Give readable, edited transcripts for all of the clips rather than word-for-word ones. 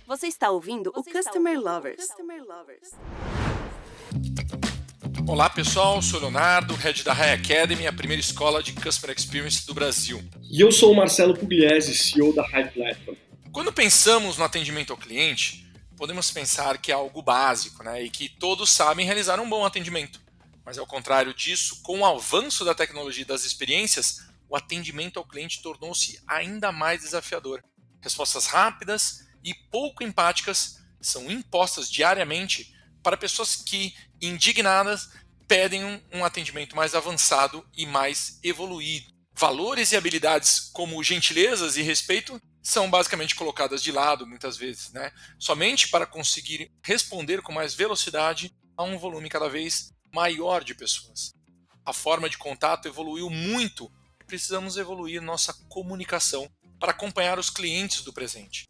Você está ouvindo o Customer Lovers. Olá pessoal, sou o Leonardo, Head da High Academy, a primeira escola de Customer Experience do Brasil. E eu sou o Marcelo Pugliese, CEO da High Platform. Quando pensamos no atendimento ao cliente, podemos pensar que é algo básico, né? E que todos sabem realizar um bom atendimento. Mas ao contrário disso, com o avanço da tecnologia e das experiências, o atendimento ao cliente tornou-se ainda mais desafiador. Respostas rápidas e pouco empáticas são impostas diariamente para pessoas que, indignadas, pedem um atendimento mais avançado e mais evoluído. Valores e habilidades como gentilezas e respeito são basicamente colocadas de lado muitas vezes, né? Somente para conseguir responder com mais velocidade a um volume cada vez maior de pessoas. A forma de contato evoluiu muito e precisamos evoluir nossa comunicação para acompanhar os clientes do presente.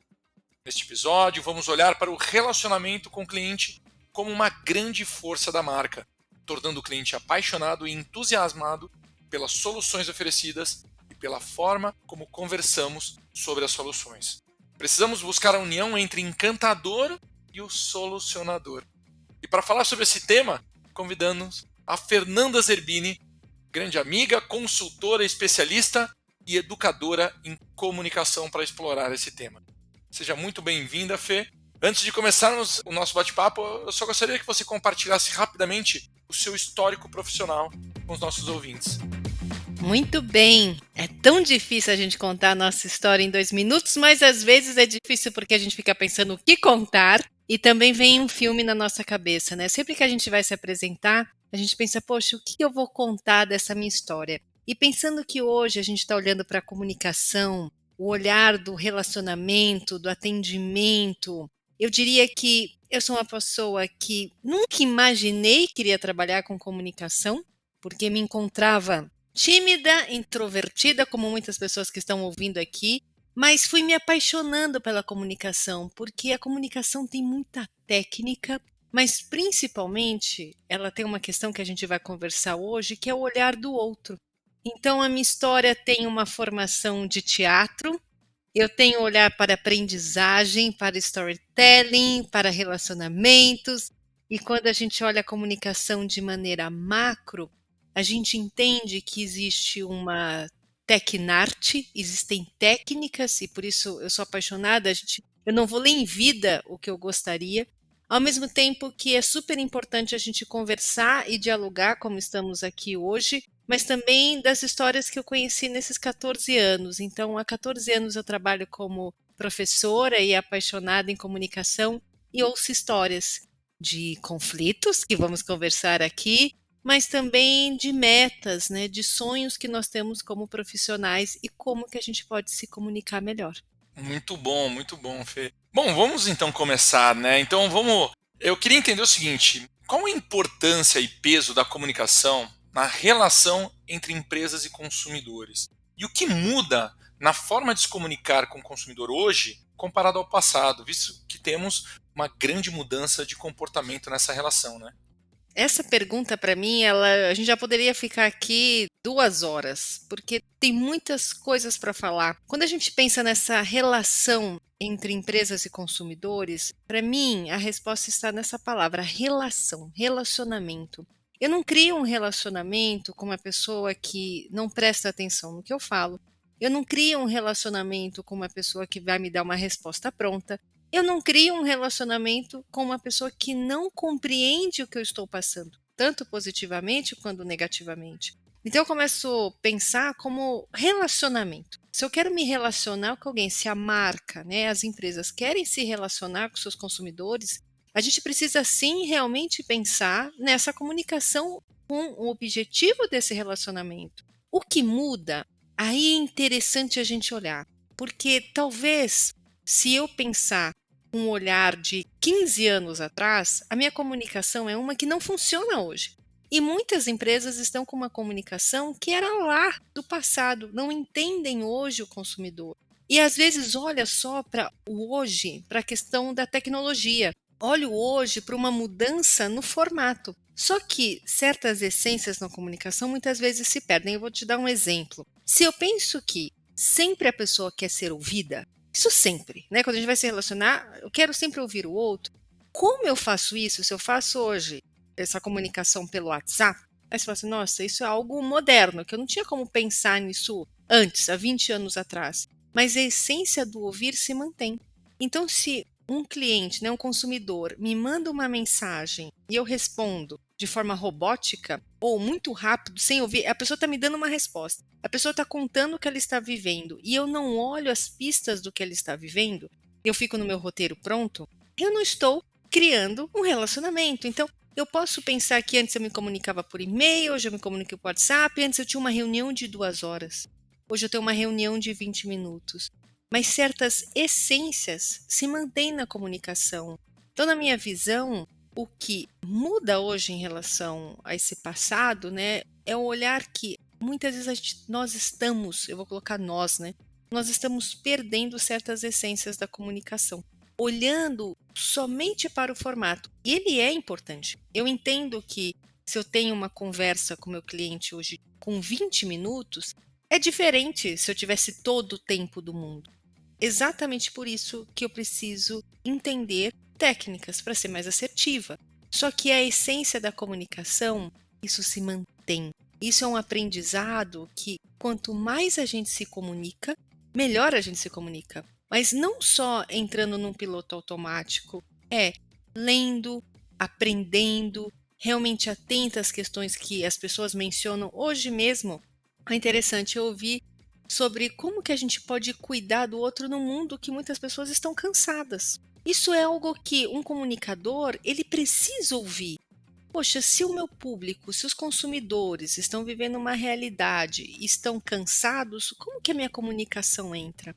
Neste episódio, vamos olhar para o relacionamento com o cliente como uma grande força da marca, tornando o cliente apaixonado e entusiasmado pelas soluções oferecidas e pela forma como conversamos sobre as soluções. Precisamos buscar a união entre encantador e o solucionador. E para falar sobre esse tema, convidamos a Fernanda Zerbini, grande amiga, consultora, especialista e educadora em comunicação para explorar esse tema. Seja muito bem-vinda, Fê. Antes de começarmos o nosso bate-papo, eu só gostaria que você compartilhasse rapidamente o seu histórico profissional com os nossos ouvintes. Muito bem. É tão difícil a gente contar a nossa história em 2 minutos, mas às vezes é difícil porque a gente fica pensando o que contar e também vem um filme na nossa cabeça, né? Sempre que a gente vai se apresentar, a gente pensa, poxa, o que eu vou contar dessa minha história? E pensando que hoje a gente está olhando para a comunicação, o olhar do relacionamento, do atendimento, eu diria que eu sou uma pessoa que nunca imaginei que iria trabalhar com comunicação, porque me encontrava tímida, introvertida, como muitas pessoas que estão ouvindo aqui, mas fui me apaixonando pela comunicação, porque a comunicação tem muita técnica, mas principalmente ela tem uma questão que a gente vai conversar hoje, que é o olhar do outro. Então a minha história tem uma formação de teatro, eu tenho olhar para aprendizagem, para storytelling, para relacionamentos, e quando a gente olha a comunicação de maneira macro, a gente entende que existe uma tecnarte, existem técnicas, e por isso eu sou apaixonada, eu não vou ler em vida o que eu gostaria, ao mesmo tempo que é super importante a gente conversar e dialogar, como estamos aqui hoje, mas também das histórias que eu conheci nesses 14 anos. Então, há 14 anos eu trabalho como professora e apaixonada em comunicação e ouço histórias de conflitos, que vamos conversar aqui, mas também de metas, né, de sonhos que nós temos como profissionais e como que a gente pode se comunicar melhor. Muito bom, Fê. Bom, vamos então começar, né? Eu queria entender o seguinte: qual a importância e peso da comunicação na relação entre empresas e consumidores? E o que muda na forma de se comunicar com o consumidor hoje comparado ao passado, visto que temos uma grande mudança de comportamento nessa relação, né? Essa pergunta para mim, a gente já poderia ficar aqui 2 horas, porque tem muitas coisas para falar. Quando a gente pensa nessa relação entre empresas e consumidores, para mim a resposta está nessa palavra, relação, relacionamento. Eu não crio um relacionamento com uma pessoa que não presta atenção no que eu falo. Eu não crio um relacionamento com uma pessoa que vai me dar uma resposta pronta. Eu não crio um relacionamento com uma pessoa que não compreende o que eu estou passando, tanto positivamente quanto negativamente. Então eu começo a pensar como relacionamento. Se eu quero me relacionar com alguém, se a marca, né, as empresas querem se relacionar com seus consumidores, a gente precisa sim realmente pensar nessa comunicação com o objetivo desse relacionamento. O que muda? Aí é interessante a gente olhar, porque talvez se eu pensar com um olhar de 15 anos atrás, a minha comunicação é uma que não funciona hoje. E muitas empresas estão com uma comunicação que era lá do passado, não entendem hoje o consumidor. E às vezes olha só para o hoje, para a questão da tecnologia. Olho hoje para uma mudança no formato. Só que certas essências na comunicação muitas vezes se perdem. Eu vou te dar um exemplo. Se eu penso que sempre a pessoa quer ser ouvida, Isso sempre, né? Quando a gente vai se relacionar, eu quero sempre ouvir o outro. Como eu faço isso? Se eu faço hoje essa comunicação pelo WhatsApp, aí você fala assim, nossa, isso é algo moderno, que eu não tinha como pensar nisso antes, há 20 anos atrás. Mas a essência do ouvir se mantém. Então, se um cliente, né, um consumidor, me manda uma mensagem e eu respondo de forma robótica ou muito rápido, sem ouvir, a pessoa está me dando uma resposta. A pessoa está contando o que ela está vivendo e eu não olho as pistas do que ela está vivendo, eu fico no meu roteiro pronto, eu não estou criando um relacionamento. Então, eu posso pensar que antes eu me comunicava por e-mail, hoje eu me comunico por WhatsApp, antes eu tinha uma reunião de 2 horas, hoje eu tenho uma reunião de 20 minutos. Mas certas essências se mantêm na comunicação. Então, na minha visão, o que muda hoje em relação a esse passado, né, é o olhar que muitas vezes nós estamos, eu vou colocar nós, né, nós estamos perdendo certas essências da comunicação, olhando somente para o formato. E ele é importante. Eu entendo que se eu tenho uma conversa com meu cliente hoje com 20 minutos, é diferente se eu tivesse todo o tempo do mundo. Exatamente por isso que eu preciso entender técnicas para ser mais assertiva. Só que a essência da comunicação, isso se mantém. Isso é um aprendizado que quanto mais a gente se comunica, melhor a gente se comunica. Mas não só entrando num piloto automático, lendo, aprendendo, realmente atenta às questões que as pessoas mencionam. Hoje mesmo, é interessante ouvir sobre como que a gente pode cuidar do outro no mundo que muitas pessoas estão cansadas. Isso é algo que um comunicador, ele precisa ouvir. Poxa, se o meu público, se os consumidores estão vivendo uma realidade e estão cansados, como que a minha comunicação entra?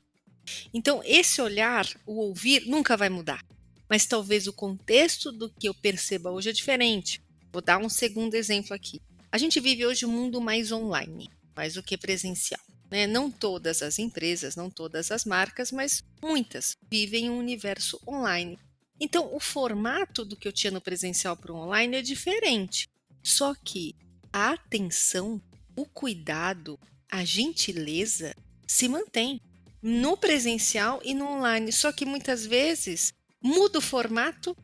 Então, esse olhar, o ouvir, nunca vai mudar. Mas talvez o contexto do que eu perceba hoje é diferente. Vou dar um segundo exemplo aqui. A gente vive hoje um mundo mais online, mais do que presencial. Não todas as empresas, não todas as marcas, mas muitas vivem um universo online. Então, o formato do que eu tinha no presencial para o online é diferente. Só que a atenção, o cuidado, a gentileza se mantém no presencial e no online. Só que muitas vezes muda o formato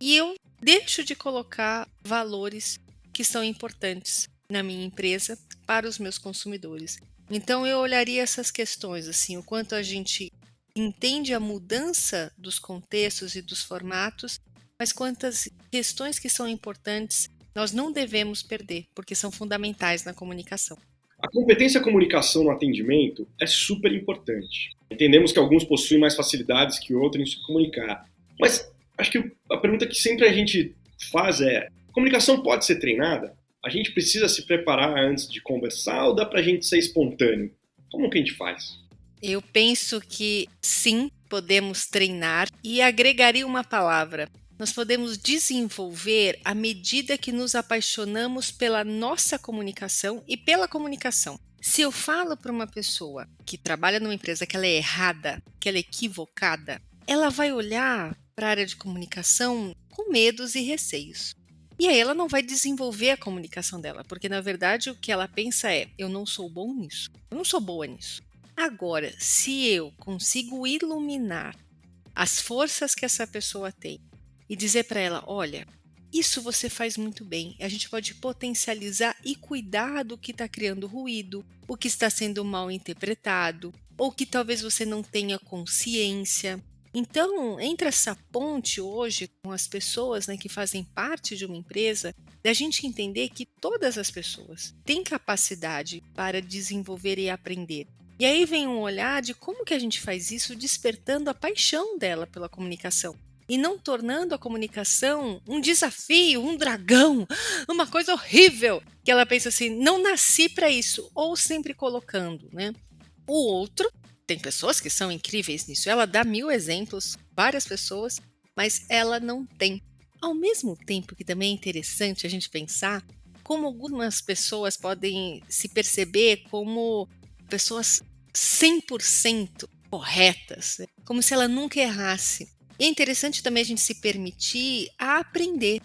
e eu deixo de colocar valores que são importantes na minha empresa para os meus consumidores. Então, eu olharia essas questões, assim, o quanto a gente entende a mudança dos contextos e dos formatos, mas quantas questões que são importantes nós não devemos perder, porque são fundamentais na comunicação. A competência comunicação no atendimento é super importante. Entendemos que alguns possuem mais facilidades que outros em se comunicar. Mas acho que a pergunta que sempre a gente faz é: comunicação pode ser treinada? A gente precisa se preparar antes de conversar ou dá pra gente ser espontâneo? Como que a gente faz? Eu penso que sim, podemos treinar e agregaria uma palavra. Nós podemos desenvolver à medida que nos apaixonamos pela nossa comunicação e pela comunicação. Se eu falo para uma pessoa que trabalha numa empresa que ela é errada, que ela é equivocada, ela vai olhar para a área de comunicação com medos e receios. E aí ela não vai desenvolver a comunicação dela, porque na verdade o que ela pensa é: eu não sou bom nisso, eu não sou boa nisso. Agora, se eu consigo iluminar as forças que essa pessoa tem e dizer para ela: olha, isso você faz muito bem, a gente pode potencializar e cuidar do que está criando ruído, o que está sendo mal interpretado, ou que talvez você não tenha consciência. Então, entre essa ponte hoje com as pessoas, né, que fazem parte de uma empresa, da gente entender que todas as pessoas têm capacidade para desenvolver e aprender. E aí vem um olhar de como que a gente faz isso despertando a paixão dela pela comunicação e não tornando a comunicação um desafio, um dragão, uma coisa horrível, que ela pensa assim: não nasci para isso, ou sempre colocando, né? O outro, tem pessoas que são incríveis nisso, ela dá 1000 exemplos, várias pessoas, mas ela não tem. Ao mesmo tempo que também é interessante a gente pensar como algumas pessoas podem se perceber como pessoas 100% corretas, né? Como se ela nunca errasse. E é interessante também a gente se permitir a aprender,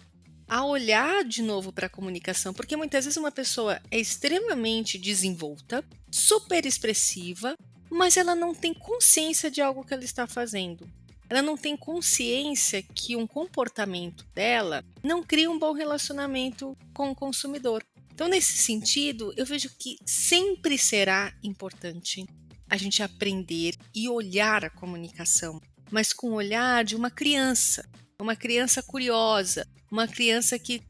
a olhar de novo para a comunicação, porque muitas vezes uma pessoa é extremamente desenvolta, super expressiva, mas ela não tem consciência de algo que ela está fazendo. Ela não tem consciência que um comportamento dela não cria um bom relacionamento com o consumidor. Então, nesse sentido, eu vejo que sempre será importante a gente aprender e olhar a comunicação, mas com o olhar de uma criança curiosa, uma criança que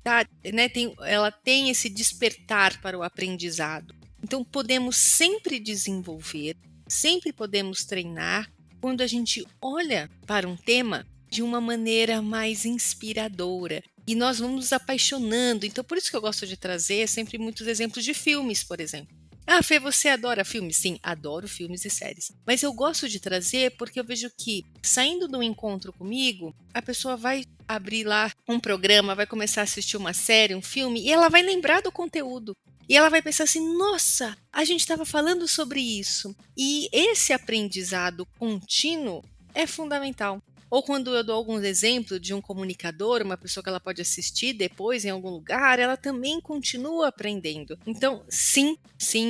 ela tem esse despertar para o aprendizado. Então, podemos sempre desenvolver, sempre podemos treinar quando a gente olha para um tema de uma maneira mais inspiradora. E nós vamos nos apaixonando. Então, por isso que eu gosto de trazer sempre muitos exemplos de filmes, por exemplo. Ah, Fê, você adora filmes? Sim, adoro filmes e séries. Mas eu gosto de trazer porque eu vejo que, saindo do encontro comigo, a pessoa vai abrir lá um programa, vai começar a assistir uma série, um filme, e ela vai lembrar do conteúdo. E ela vai pensar assim, nossa, a gente estava falando sobre isso. E esse aprendizado contínuo é fundamental. Ou quando eu dou alguns exemplos de um comunicador, uma pessoa que ela pode assistir depois em algum lugar, ela também continua aprendendo. Então, sim,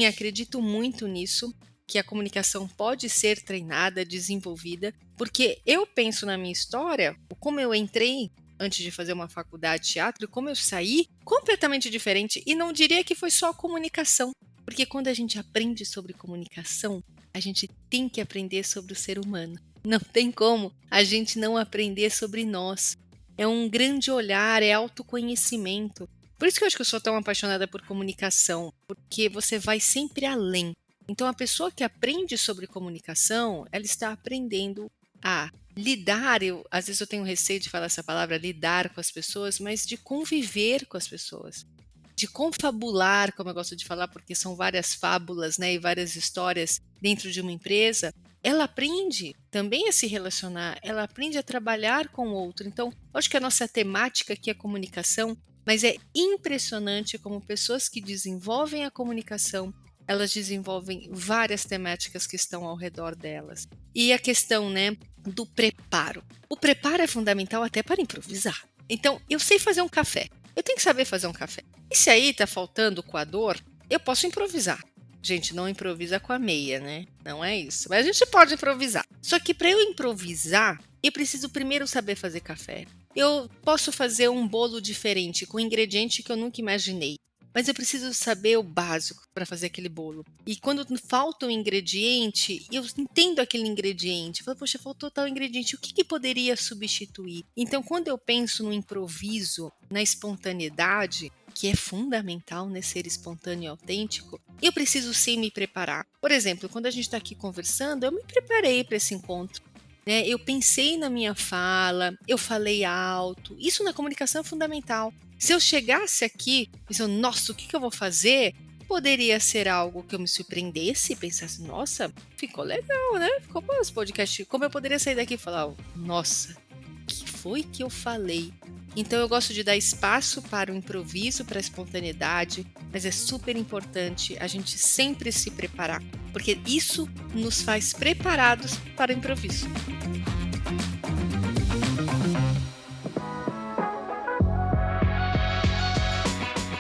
acredito muito nisso, que a comunicação pode ser treinada, desenvolvida, porque eu penso na minha história, como eu entrei antes de fazer uma faculdade de teatro, e como eu saí completamente diferente, e não diria que foi só comunicação, porque quando a gente aprende sobre comunicação, a gente tem que aprender sobre o ser humano. Não tem como a gente não aprender sobre nós. É um grande olhar, é autoconhecimento. Por isso que eu acho que eu sou tão apaixonada por comunicação, porque você vai sempre além. Então, a pessoa que aprende sobre comunicação, ela está aprendendo a lidar. Às vezes eu tenho receio de falar essa palavra, lidar com as pessoas, mas de conviver com as pessoas. De confabular, como eu gosto de falar, porque são várias fábulas, né, e várias histórias dentro de uma empresa. Ela aprende também a se relacionar, ela aprende a trabalhar com o outro. Então, acho que a nossa temática aqui é comunicação, mas é impressionante como pessoas que desenvolvem a comunicação, elas desenvolvem várias temáticas que estão ao redor delas. E a questão, né, do preparo. O preparo é fundamental até para improvisar. Então, eu sei fazer um café, eu tenho que saber fazer um café. E se aí está faltando coador, eu posso improvisar. Gente, não improvisa com a meia, né? Não é isso. Mas a gente pode improvisar. Só que para eu improvisar, eu preciso primeiro saber fazer café. Eu posso fazer um bolo diferente, com ingrediente que eu nunca imaginei. Mas eu preciso saber o básico para fazer aquele bolo. E quando falta um ingrediente, eu entendo aquele ingrediente. Eu falo, poxa, faltou tal ingrediente, o que poderia substituir? Então, quando eu penso no improviso, na espontaneidade, que é fundamental, né, ser espontâneo e autêntico, eu preciso sim me preparar. Por exemplo, quando a gente está aqui conversando, eu me preparei para esse encontro. Né? Eu pensei na minha fala, eu falei alto. Isso na comunicação é fundamental. Se eu chegasse aqui pensando, nossa, o que eu vou fazer? Poderia ser algo que eu me surpreendesse e pensasse, nossa, ficou legal, né? Ficou bom esse podcast. Como eu poderia sair daqui e falar, nossa, o que foi que eu falei? Então eu gosto de dar espaço para o improviso, para a espontaneidade, mas é super importante a gente sempre se preparar, porque isso nos faz preparados para o improviso.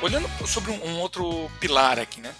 Olhando sobre um outro pilar aqui, né?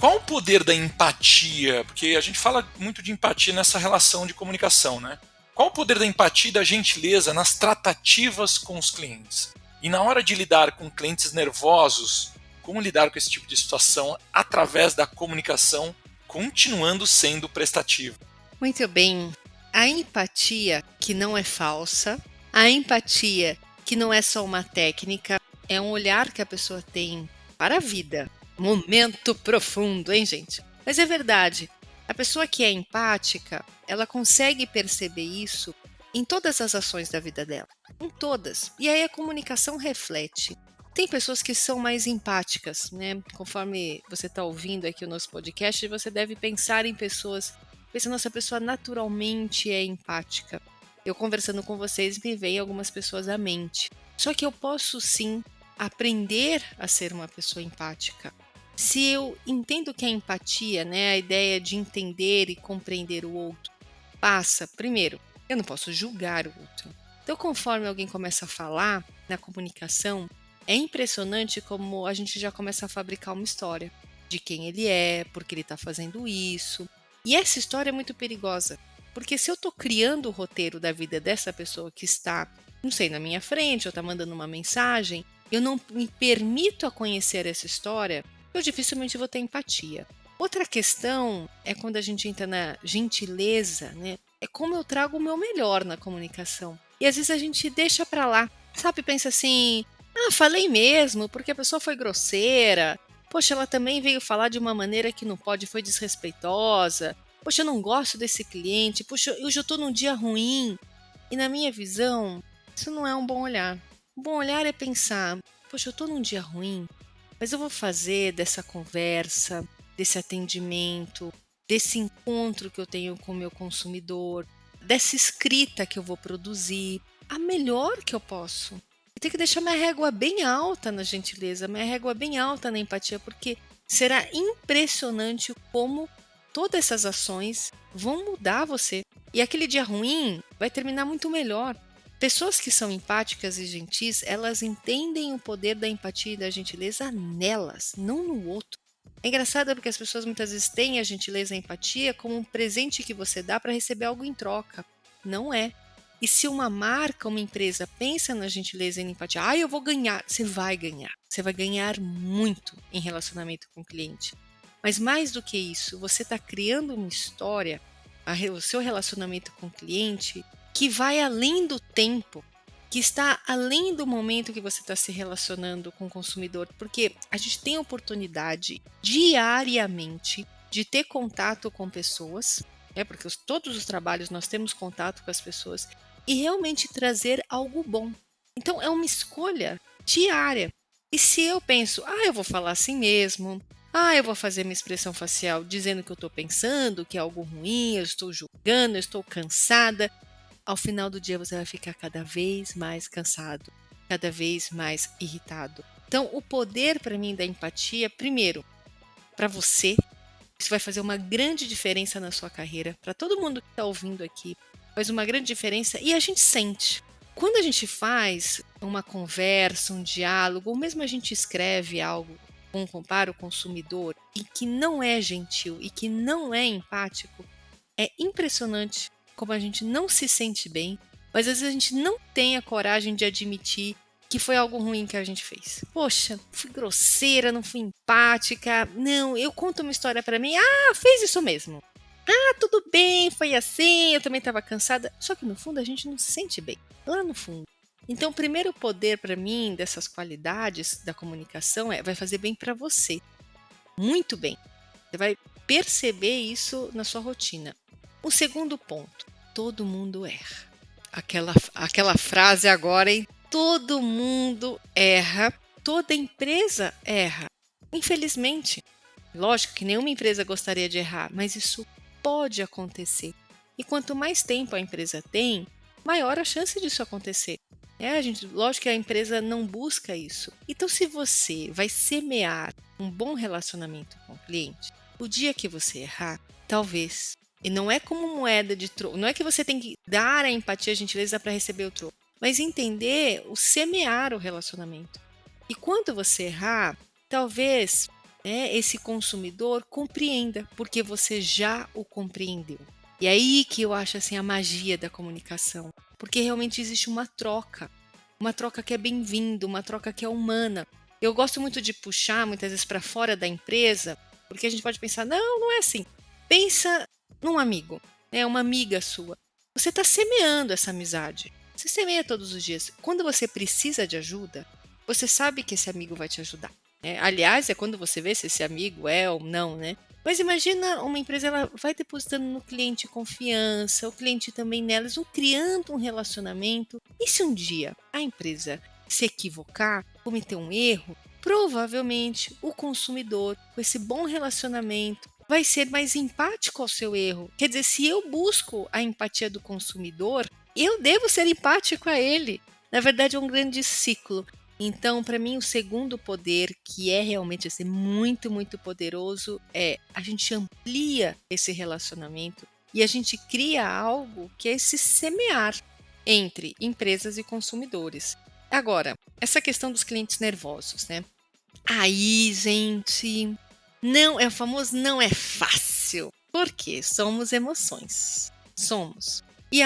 Qual o poder da empatia? Porque a gente fala muito de empatia nessa relação de comunicação, né? Qual o poder da empatia e da gentileza nas tratativas com os clientes? E na hora de lidar com clientes nervosos, como lidar com esse tipo de situação através da comunicação, continuando sendo prestativo? Muito bem. A empatia que não é falsa, a empatia que não é só uma técnica, é um olhar que a pessoa tem para a vida. Momento profundo, hein, gente? Mas é verdade. A pessoa que é empática, ela consegue perceber isso em todas as ações da vida dela. Em todas. E aí a comunicação reflete. Tem pessoas que são mais empáticas, né? Conforme você está ouvindo aqui o nosso podcast, você deve pensar em pessoas... Pensando, essa pessoa naturalmente é empática. Eu conversando com vocês, me veio algumas pessoas à mente. Só que eu posso sim aprender a ser uma pessoa empática. Se eu entendo que a empatia, né, a ideia de entender e compreender o outro, passa, primeiro, eu não posso julgar o outro. Então, conforme alguém começa a falar na comunicação, é impressionante como a gente já começa a fabricar uma história de quem ele é, por que ele está fazendo isso. E essa história é muito perigosa, porque se eu estou criando o roteiro da vida dessa pessoa que está, não sei, na minha frente, ou está mandando uma mensagem, eu não me permito a conhecer essa história, eu dificilmente vou ter empatia. Outra questão é quando a gente entra na gentileza, né? É como eu trago o meu melhor na comunicação. E às vezes a gente deixa para lá, sabe? Pensa assim, falei mesmo, porque a pessoa foi grosseira. Poxa, ela também veio falar de uma maneira que não pode, foi desrespeitosa. Poxa, eu não gosto desse cliente. Poxa, eu já estou num dia ruim. E na minha visão, isso não é um bom olhar. Um bom olhar é pensar, poxa, eu estou num dia ruim, mas eu vou fazer dessa conversa, desse atendimento, desse encontro que eu tenho com o meu consumidor, dessa escrita que eu vou produzir, a melhor que eu posso. Eu tenho que deixar minha régua bem alta na gentileza, minha régua bem alta na empatia, porque será impressionante como todas essas ações vão mudar você. E aquele dia ruim vai terminar muito melhor. Pessoas que são empáticas e gentis, elas entendem o poder da empatia e da gentileza nelas, não no outro. É engraçado porque as pessoas muitas vezes têm a gentileza e a empatia como um presente que você dá para receber algo em troca. Não é. E se uma marca, uma empresa pensa na gentileza e na empatia, eu vou ganhar, você vai ganhar. Você vai ganhar muito em relacionamento com o cliente. Mas mais do que isso, você está criando uma história, o seu relacionamento com o cliente, que vai além do tempo, que está além do momento que você está se relacionando com o consumidor, porque a gente tem a oportunidade diariamente de ter contato com pessoas, porque todos os trabalhos nós temos contato com as pessoas, e realmente trazer algo bom. Então é uma escolha diária. E se eu penso, eu vou falar assim mesmo, eu vou fazer minha expressão facial dizendo que eu estou pensando, que é algo ruim, eu estou julgando, eu estou cansada, ao final do dia você vai ficar cada vez mais cansado, cada vez mais irritado. Então, o poder para mim da empatia, primeiro, para você, isso vai fazer uma grande diferença na sua carreira. Para todo mundo que está ouvindo aqui, faz uma grande diferença e a gente sente. Quando a gente faz uma conversa, um diálogo, ou mesmo a gente escreve algo para o consumidor e que não é gentil e que não é empático, é impressionante como a gente não se sente bem, mas às vezes a gente não tem a coragem de admitir que foi algo ruim que a gente fez. Poxa, fui grosseira, não fui empática, não, eu conto uma história para mim, fez isso mesmo. Tudo bem, foi assim, eu também estava cansada, só que no fundo a gente não se sente bem, lá no fundo. Então o primeiro poder para mim dessas qualidades da comunicação vai fazer bem para você, muito bem. Você vai perceber isso na sua rotina. O segundo ponto, todo mundo erra. Aquela frase agora, hein? Todo mundo erra, toda empresa erra. Infelizmente, lógico que nenhuma empresa gostaria de errar, mas isso pode acontecer. E quanto mais tempo a empresa tem, maior a chance disso acontecer. Lógico que a empresa não busca isso. Então, se você vai semear um bom relacionamento com o cliente, o dia que você errar, talvez. E não é como moeda de troco. Não é que você tem que dar a empatia e a gentileza para receber o troco. Mas entender o semear o relacionamento. E quando você errar, talvez esse consumidor compreenda, porque você já o compreendeu. E aí que eu acho assim, a magia da comunicação. Porque realmente existe uma troca que é bem-vinda, uma troca que é humana. Eu gosto muito de puxar, muitas vezes, para fora da empresa, porque a gente pode pensar, não é assim. Pensa num amigo, uma amiga sua. Você está semeando essa amizade. Você semeia todos os dias. Quando você precisa de ajuda, você sabe que esse amigo vai te ajudar. Aliás, é quando você vê se esse amigo é ou não, né? Mas imagina uma empresa, ela vai depositando no cliente confiança, o cliente também nela, eles vão criando um relacionamento. E se um dia a empresa se equivocar, cometer um erro, provavelmente o consumidor, com esse bom relacionamento, vai ser mais empático ao seu erro. Quer dizer, se eu busco a empatia do consumidor, eu devo ser empático a ele. Na verdade, é um grande ciclo. Então, para mim, o segundo poder, que é realmente assim, muito, muito poderoso, é a gente amplia esse relacionamento e a gente cria algo que é esse semear entre empresas e consumidores. Agora, essa questão dos clientes nervosos, né? Aí, gente, não é o famoso não é fácil. Por quê? Somos emoções. Somos. E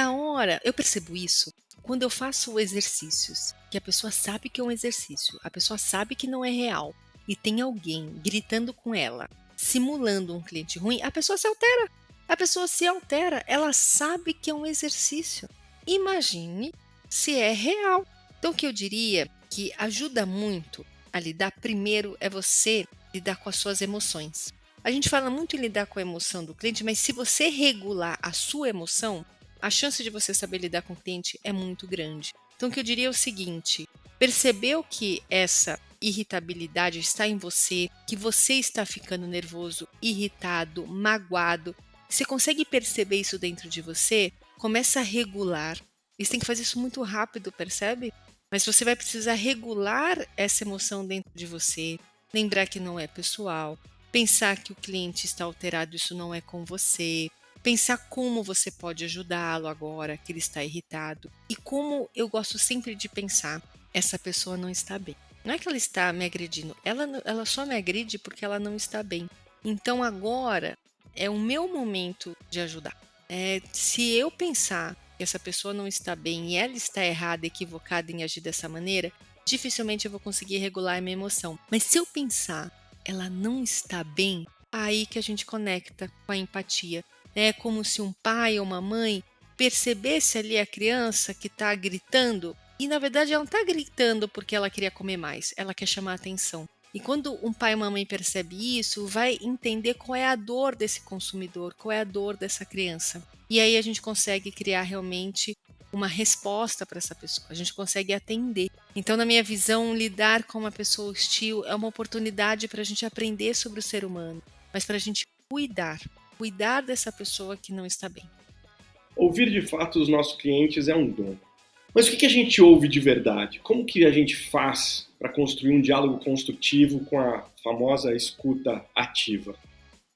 eu percebo isso quando eu faço exercícios, que a pessoa sabe que é um exercício, a pessoa sabe que não é real, e tem alguém gritando com ela, simulando um cliente ruim, a pessoa se altera. A pessoa se altera, ela sabe que é um exercício. Imagine se é real. Então, o que eu diria que ajuda muito a lidar, primeiro, é você lidar com as suas emoções. A gente fala muito em lidar com a emoção do cliente, mas se você regular a sua emoção, a chance de você saber lidar com o cliente é muito grande. Então, o que eu diria é o seguinte: percebeu que essa irritabilidade está em você, que você está ficando nervoso, irritado, magoado, você consegue perceber isso dentro de você? Começa a regular. E você tem que fazer isso muito rápido, percebe? Mas você vai precisar regular essa emoção dentro de você, lembrar que não é pessoal, pensar que o cliente está alterado, isso não é com você, pensar como você pode ajudá-lo agora que ele está irritado. E como eu gosto sempre de pensar, essa pessoa não está bem. Não é que ela está me agredindo, ela só me agride porque ela não está bem. Então agora é o meu momento de ajudar. Se eu pensar que essa pessoa não está bem e ela está errada, equivocada em agir dessa maneira, dificilmente eu vou conseguir regular a minha emoção. Mas se eu pensar, ela não está bem, aí que a gente conecta com a empatia. É como se um pai ou uma mãe percebesse ali a criança que está gritando e, na verdade, ela não está gritando porque ela queria comer mais, ela quer chamar a atenção. E quando um pai e uma mãe percebe isso, vai entender qual é a dor desse consumidor, qual é a dor dessa criança. E aí a gente consegue criar realmente uma resposta para essa pessoa, a gente consegue atender. Então, na minha visão, lidar com uma pessoa hostil é uma oportunidade para a gente aprender sobre o ser humano, mas para a gente cuidar dessa pessoa que não está bem. Ouvir de fato os nossos clientes é um dom. Mas o que a gente ouve de verdade? Como que a gente faz para construir um diálogo construtivo com a famosa escuta ativa?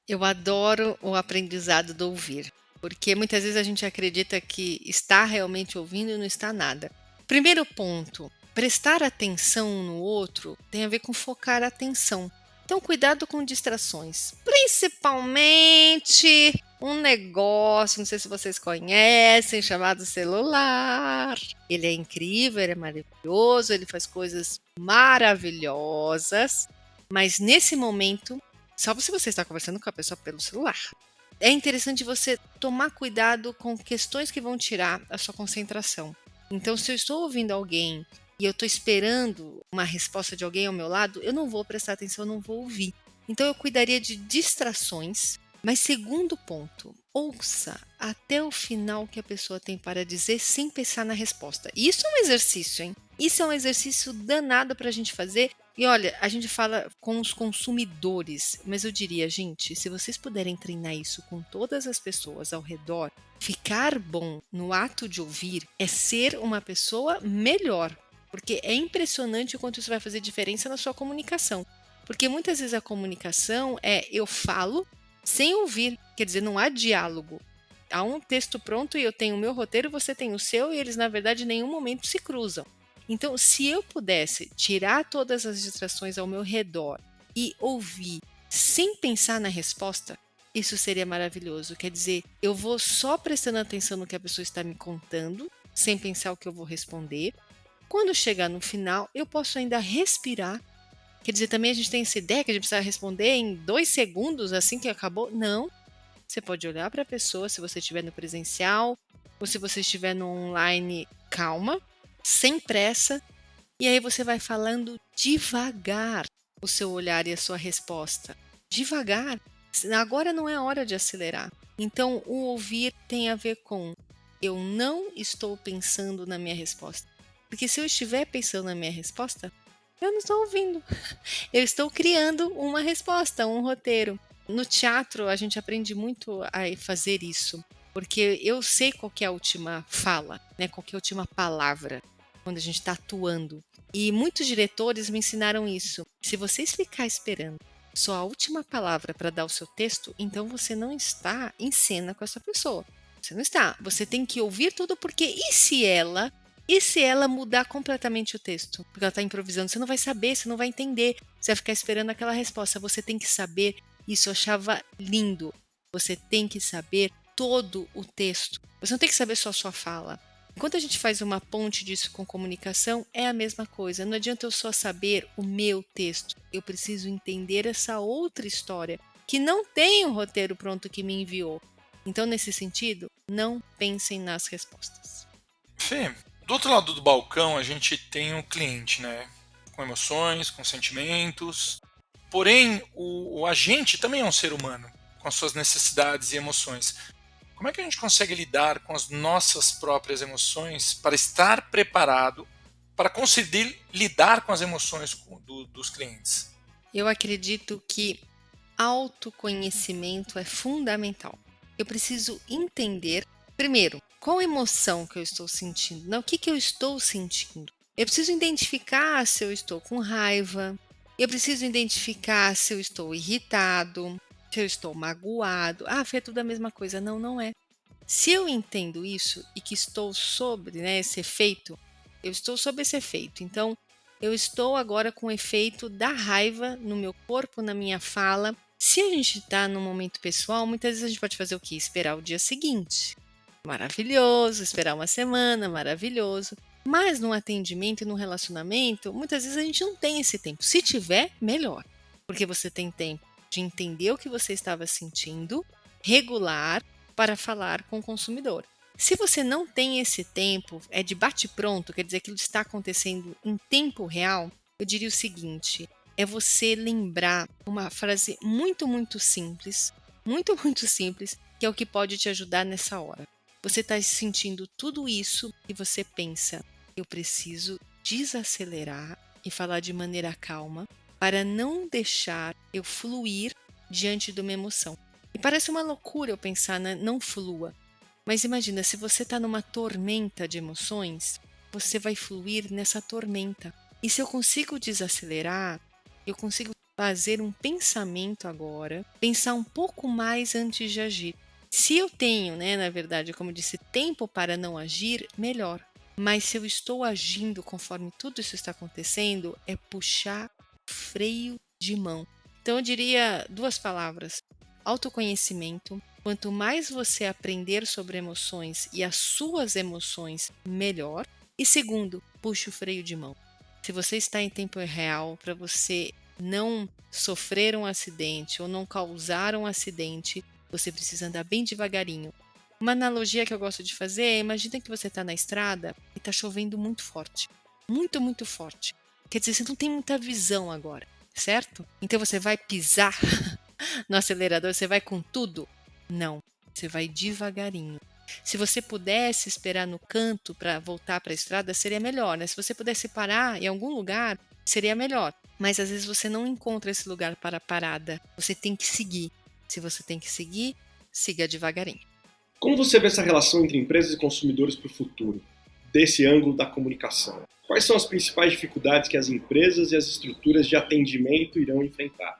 Eu adoro o aprendizado do ouvir, porque muitas vezes a gente acredita que está realmente ouvindo e não está nada. Primeiro ponto, prestar atenção no outro tem a ver com focar a atenção. Então, cuidado com distrações, principalmente um negócio, não sei se vocês conhecem, chamado celular. Ele é incrível, ele é maravilhoso, ele faz coisas maravilhosas, mas nesse momento, só se você está conversando com a pessoa pelo celular. É interessante você tomar cuidado com questões que vão tirar a sua concentração. Então, se eu estou ouvindo alguém e eu estou esperando uma resposta de alguém ao meu lado, eu não vou prestar atenção, eu não vou ouvir. Então, eu cuidaria de distrações. Mas segundo ponto, ouça até o final que a pessoa tem para dizer sem pensar na resposta. Isso é um exercício, hein? Isso é um exercício danado para a gente fazer. E olha, a gente fala com os consumidores, mas eu diria, gente, se vocês puderem treinar isso com todas as pessoas ao redor, ficar bom no ato de ouvir é ser uma pessoa melhor. Porque é impressionante o quanto isso vai fazer diferença na sua comunicação. Porque muitas vezes a comunicação é eu falo sem ouvir, quer dizer, não há diálogo. Há um texto pronto e eu tenho o meu roteiro, você tem o seu e eles, na verdade, em nenhum momento se cruzam. Então, se eu pudesse tirar todas as distrações ao meu redor e ouvir sem pensar na resposta, isso seria maravilhoso. Quer dizer, eu vou só prestando atenção no que a pessoa está me contando, sem pensar o que eu vou responder. Quando chegar no final, eu posso ainda respirar. Quer dizer, também a gente tem essa ideia que a gente precisa responder em 2 segundos, assim que acabou. Não. Você pode olhar para a pessoa, se você estiver no presencial, ou se você estiver no online, calma, sem pressa, e aí você vai falando devagar o seu olhar e a sua resposta. Devagar. Agora não é hora de acelerar. Então, o ouvir tem a ver com eu não estou pensando na minha resposta. Porque se eu estiver pensando na minha resposta, eu não estou ouvindo. Eu estou criando uma resposta, um roteiro. No teatro, a gente aprende muito a fazer isso, porque eu sei qual que é a última fala, né? Qual que é a última palavra, quando a gente está atuando. E muitos diretores me ensinaram isso. Se você ficar esperando só a última palavra para dar o seu texto, então você não está em cena com essa pessoa. Você não está. Você tem que ouvir tudo, porque e se ela mudar completamente o texto? Porque ela está improvisando, você não vai saber, você não vai entender. Você vai ficar esperando aquela resposta. Você tem que saber. Isso eu achava lindo. Você tem que saber todo o texto. Você não tem que saber só a sua fala. Enquanto a gente faz uma ponte disso com comunicação, é a mesma coisa. Não adianta eu só saber o meu texto. Eu preciso entender essa outra história, que não tem um roteiro pronto que me enviou. Então, nesse sentido, não pensem nas respostas. Fê, do outro lado do balcão a gente tem o cliente, né? Com emoções, com sentimentos. Porém, o agente também é um ser humano, com as suas necessidades e emoções. Como é que a gente consegue lidar com as nossas próprias emoções para estar preparado para conseguir lidar com as emoções dos clientes? Eu acredito que autoconhecimento é fundamental. Eu preciso entender, primeiro, qual emoção que eu estou sentindo, né? O que eu estou sentindo. Eu preciso identificar se eu estou com raiva, eu preciso identificar se eu estou irritado, se eu estou magoado. Ah, Fê, é tudo a mesma coisa. Não, não é. Se eu entendo isso e que estou sobre, né, esse efeito, eu estou sob esse efeito. Então, eu estou agora com o efeito da raiva no meu corpo, na minha fala. Se a gente está num momento pessoal, muitas vezes a gente pode fazer o quê? Esperar o dia seguinte. Maravilhoso, esperar uma semana, maravilhoso. Mas num atendimento e num relacionamento, muitas vezes a gente não tem esse tempo. Se tiver, melhor. Porque você tem tempo de entender o que você estava sentindo, regular, para falar com o consumidor. Se você não tem esse tempo, é de bate-pronto, quer dizer que aquilo está acontecendo em tempo real, eu diria o seguinte, é você lembrar uma frase muito, muito simples, que é o que pode te ajudar nessa hora. Você está sentindo tudo isso e você pensa, eu preciso desacelerar e falar de maneira calma para não deixar eu fluir diante de uma emoção. E parece uma loucura eu pensar, né? Não flua. Mas imagina, se você está numa tormenta de emoções, você vai fluir nessa tormenta. E se eu consigo desacelerar, eu consigo fazer um pensamento agora, pensar um pouco mais antes de agir. Se eu tenho, né, na verdade, como eu disse, tempo para não agir, melhor. Mas se eu estou agindo conforme tudo isso está acontecendo, é puxar freio de mão. Então eu diria duas palavras: autoconhecimento. Quanto mais você aprender sobre emoções e as suas emoções, melhor. E segundo, puxe o freio de mão. Se você está em tempo real, para você não sofrer um acidente ou não causar um acidente, você precisa andar bem devagarinho. Uma analogia que eu gosto de fazer é: imagina que você está na estrada e está chovendo muito forte. Muito, muito forte. Quer dizer, você não tem muita visão agora, certo? Então você vai pisar no acelerador, você vai com tudo? Não, você vai devagarinho. Se você pudesse esperar no canto para voltar para a estrada, seria melhor, né? Se você pudesse parar em algum lugar, seria melhor. Mas às vezes você não encontra esse lugar para parada. Você tem que seguir. Se você tem que seguir, siga devagarinho. Como você vê essa relação entre empresas e consumidores para o futuro, desse ângulo da comunicação? Quais são as principais dificuldades que as empresas e as estruturas de atendimento irão enfrentar?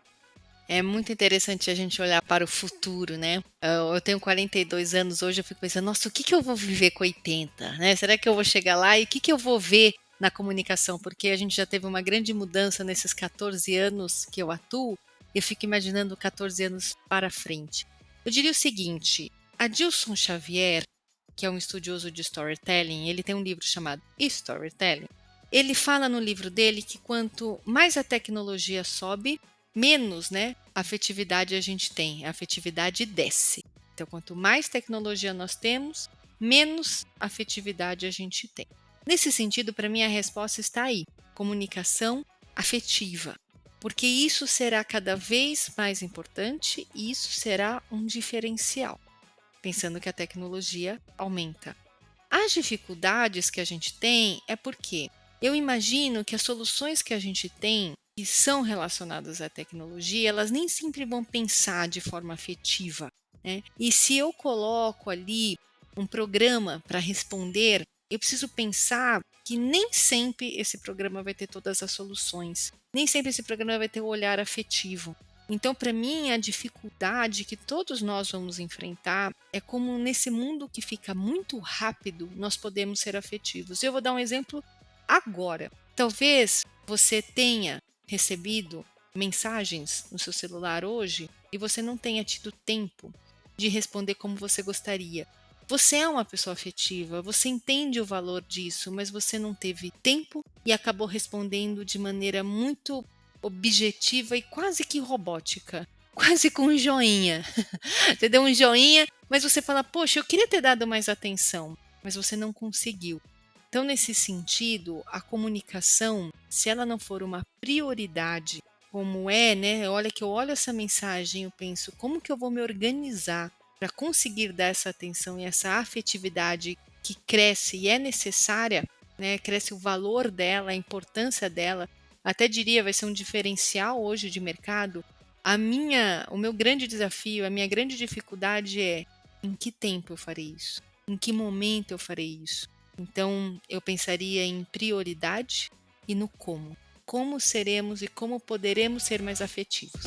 É muito interessante a gente olhar para o futuro, né? Eu tenho 42 anos hoje, eu fico pensando, nossa, o que eu vou viver com 80, né? Será que eu vou chegar lá e o que eu vou ver na comunicação? Porque a gente já teve uma grande mudança nesses 14 anos que eu atuo, e eu fico imaginando 14 anos para frente. Eu diria o seguinte, Adilson Xavier, que é um estudioso de storytelling, ele tem um livro chamado Storytelling. Ele fala no livro dele que quanto mais a tecnologia sobe, menos, né, afetividade a gente tem, a afetividade desce. Então, quanto mais tecnologia nós temos, menos afetividade a gente tem. Nesse sentido, para mim, a resposta está aí: comunicação afetiva. Porque isso será cada vez mais importante e isso será um diferencial, pensando que a tecnologia aumenta. As dificuldades que a gente tem é porque eu imagino que as soluções que a gente tem que são relacionadas à tecnologia, elas nem sempre vão pensar de forma afetiva, né? E se eu coloco ali um programa para responder, eu preciso pensar que nem sempre esse programa vai ter todas as soluções, nem sempre esse programa vai ter o olhar afetivo. Então, para mim, a dificuldade que todos nós vamos enfrentar é como nesse mundo que fica muito rápido, nós podemos ser afetivos. Eu vou dar um exemplo agora. Talvez você tenha recebido mensagens no seu celular hoje e você não tenha tido tempo de responder como você gostaria. Você é uma pessoa afetiva, você entende o valor disso, mas você não teve tempo e acabou respondendo de maneira muito objetiva e quase que robótica. Quase com um joinha. Você deu um joinha, mas você fala, poxa, eu queria ter dado mais atenção, mas você não conseguiu. Então, nesse sentido, a comunicação, se ela não for uma prioridade, como é, né? Olha que eu olho essa mensagem, eu penso, como que eu vou me organizar para conseguir dar essa atenção e essa afetividade que cresce e é necessária, né? Cresce o valor dela, a importância dela, até diria, vai ser um diferencial hoje de mercado. O meu grande desafio, a minha grande dificuldade é em que tempo eu farei isso? Em que momento eu farei isso? Então, eu pensaria em prioridade e no como. Como seremos e como poderemos ser mais afetivos.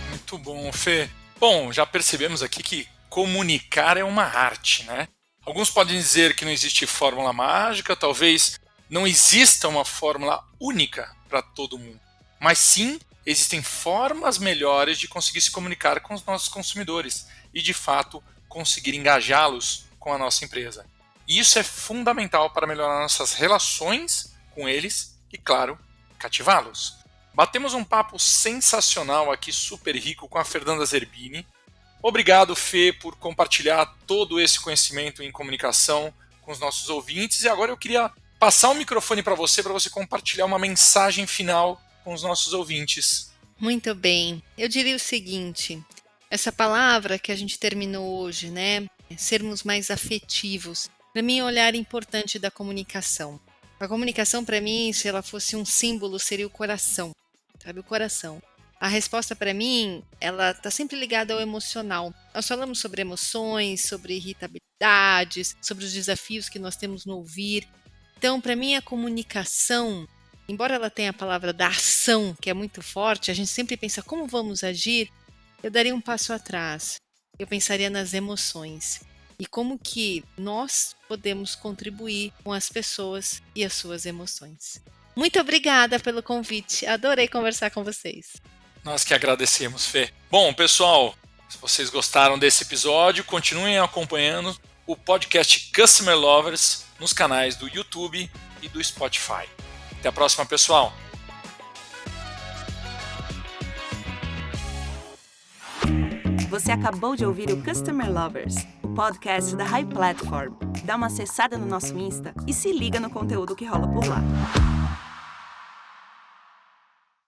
Muito bom, Fê. Bom, já percebemos aqui que comunicar é uma arte, né? Alguns podem dizer que não existe fórmula mágica, talvez não exista uma fórmula única para todo mundo. Mas sim, existem formas melhores de conseguir se comunicar com os nossos consumidores e, de fato, conseguir engajá-los com a nossa empresa. E isso é fundamental para melhorar nossas relações com eles e, claro, cativá-los. Batemos um papo sensacional aqui, super rico, com a Fernanda Zerbini. Obrigado, Fê, por compartilhar todo esse conhecimento em comunicação com os nossos ouvintes. E agora eu queria passar o microfone para você compartilhar uma mensagem final com os nossos ouvintes. Muito bem. Eu diria o seguinte, essa palavra que a gente terminou hoje, né? Sermos mais afetivos. Para mim, o olhar importante da comunicação. A comunicação, para mim, se ela fosse um símbolo, seria o coração. Sabe, o coração. A resposta, para mim, ela está sempre ligada ao emocional. Nós falamos sobre emoções, sobre irritabilidades, sobre os desafios que nós temos no ouvir. Então, para mim, a comunicação, embora ela tenha a palavra da ação, que é muito forte, a gente sempre pensa como vamos agir, eu daria um passo atrás. Eu pensaria nas emoções e como que nós podemos contribuir com as pessoas e as suas emoções. Muito obrigada pelo convite, adorei conversar com vocês. Nós que agradecemos, Fê. Bom, pessoal, se vocês gostaram desse episódio, continuem acompanhando o podcast Customer Lovers nos canais do YouTube e do Spotify. Até a próxima, pessoal! Você acabou de ouvir o Customer Lovers, o podcast da High Platform. Dá uma acessada no nosso Insta e se liga no conteúdo que rola por lá.